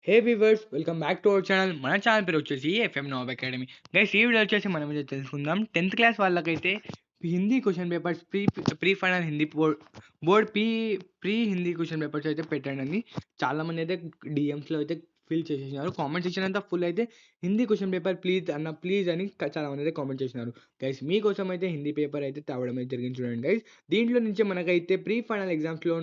Hey viewers, welcome back to our channel. మన channel పేరు వచ్చేసి ఎఫ్ఎం నోబ్ అకాడమీ. గైస్, ఈ వీడియో వచ్చేసి మనం అయితే తెలుసుకుందాం 10th క్లాస్ వాళ్ళకైతే Hindi question papers pre final Hindi board pre Hindi question papers అయితే పెట్టండి. చాలామంది అయితే డిఎమ్స్లో అయితే ఫిల్ చేసేసినారు. కామెంట్ సెక్షన్ అంతా ఫుల్ అయితే హిందీ క్వశ్చన్ పేపర్ ప్లీజ్ అని చాలామంది అయితే కామెంట్ చేసినారు. గైస్, మీకోసం అయితే హిందీ పేపర్ అయితే తేవడం అయితే జరిగింది. చూడండి గైస్, దీంట్లో నుంచి మనకైతే ప్రీ ఫైనల్ ఎగ్జామ్స్లో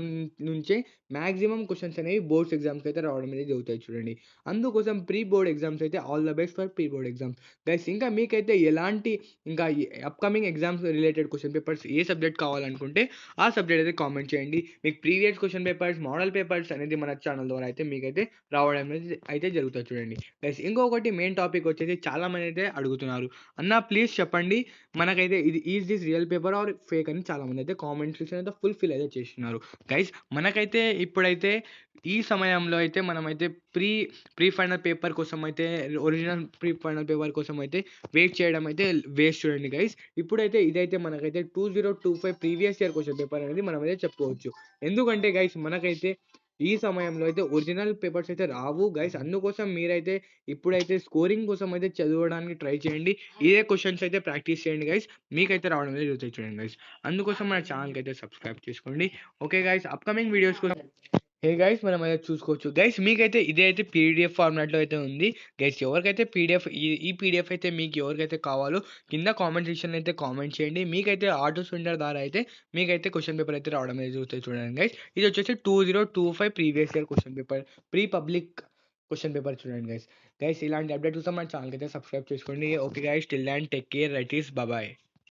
నుంచే మ్యాక్సిమం క్వశ్చన్స్ అనేవి బోర్డ్స్ ఎగ్జామ్స్కి అయితే రావడం అనేది జరుగుతాయి. చూడండి, అందుకోసం ప్రీ బోర్డ్ ఎగ్జామ్స్ అయితే all the best for pre board exams. Guys, ఇంకా మీకైతే ఎలాంటి ఇంకా upcoming exams related question papers ఏ సబ్జెక్ట్ కావాలనుకుంటే ఆ సబ్జెక్ట్ అయితే కామెంట్ చేయండి. మీకు previous question papers, model papers అనేది మన ఛానల్ ద్వారా అయితే మీకైతే రావడం అనేది అయితే జరుగుతుంది. చూడండి గైస్, ఇంకొకటి మెయిన్ టాపిక్ వచ్చేసి చాలా మంది అయితే అడుగుతున్నారు, అన్న ప్లీజ్ చెప్పండి మనకైతే ఇది is this real paper or fake అని చాలా మంది అయితే కామెంట్ సెక్షన్ అయితే ఫుల్ఫిల్ అయితే చేస్తున్నారు. గైస్, మనకైతే ఇప్పుడైతే ఈ సమయంలో అయితే మనమైతే ప్రీ ఫైనల్ పేపర్ కోసం అయితే ఒరిజినల్ ప్రీ ఫైనల్ పేపర్ కోసం అయితే వెయిట్ చేయడం అయితే వేస్ట్. చూడండి గైస్, ఇప్పుడైతే ఇదైతే మనకైతే 2025 ప్రీవియస్ ఇయర్ క్వశ్చన్ పేపర్ అనేది మనం అయితే చెప్పుకోవచ్చు. ఎందుకంటే గైస్, మనకైతే ఈ సమయంలో అయితే ఒరిజినల్ పేపర్స్ అయితే రావు గైస్. అందుకోసం మీరైతే ఇప్పుడైతే స్కోరింగ్ కోసం అయితే చదవడానికి ట్రై చేయండి. ఇదే క్వశ్చన్స్ అయితే ప్రాక్టీస్ చేయండి గైస్, మీకైతే రావడం అనేది జరుగుతుంది. చూడండి గైస్, అందుకోసం మన ఛానల్కి అయితే సబ్స్క్రైబ్ చేసుకోండి. ఓకే గైస్, అప్కమింగ్ వీడియోస్ కోసం హే గైస్, మనం అయితే చూసుకోవచ్చు. గైస్, మీకైతే ఇదే అయితే పీడిఎఫ్ ఫార్మాట్లో అయితే ఉంది. గైస్, ఎవరికైతే పీడిఎఫ్ ఈ పీడిఎఫ్ అయితే మీకు ఎవరికైతే కావాలో కింద కామెంట్ సెక్షన్ అయితే కామెంట్ చేయండి. మీకైతే ఆటో సెంటర్ ద్వారా అయితే మీకైతే క్వశ్చన్ పేపర్ అయితే రావడం అనేది జరుగుతుంది. చూడండి గైస్, ఇది వచ్చేసి 2025 previous year question paper pre public question paper. చూడండి గైస్. గైస్, ఇలాంటి అప్డేట్ కోసం మన ఛానల్కి అయితే సబ్స్క్రైబ్ చేసుకోండి. Okay guys, till and take care, right is bye.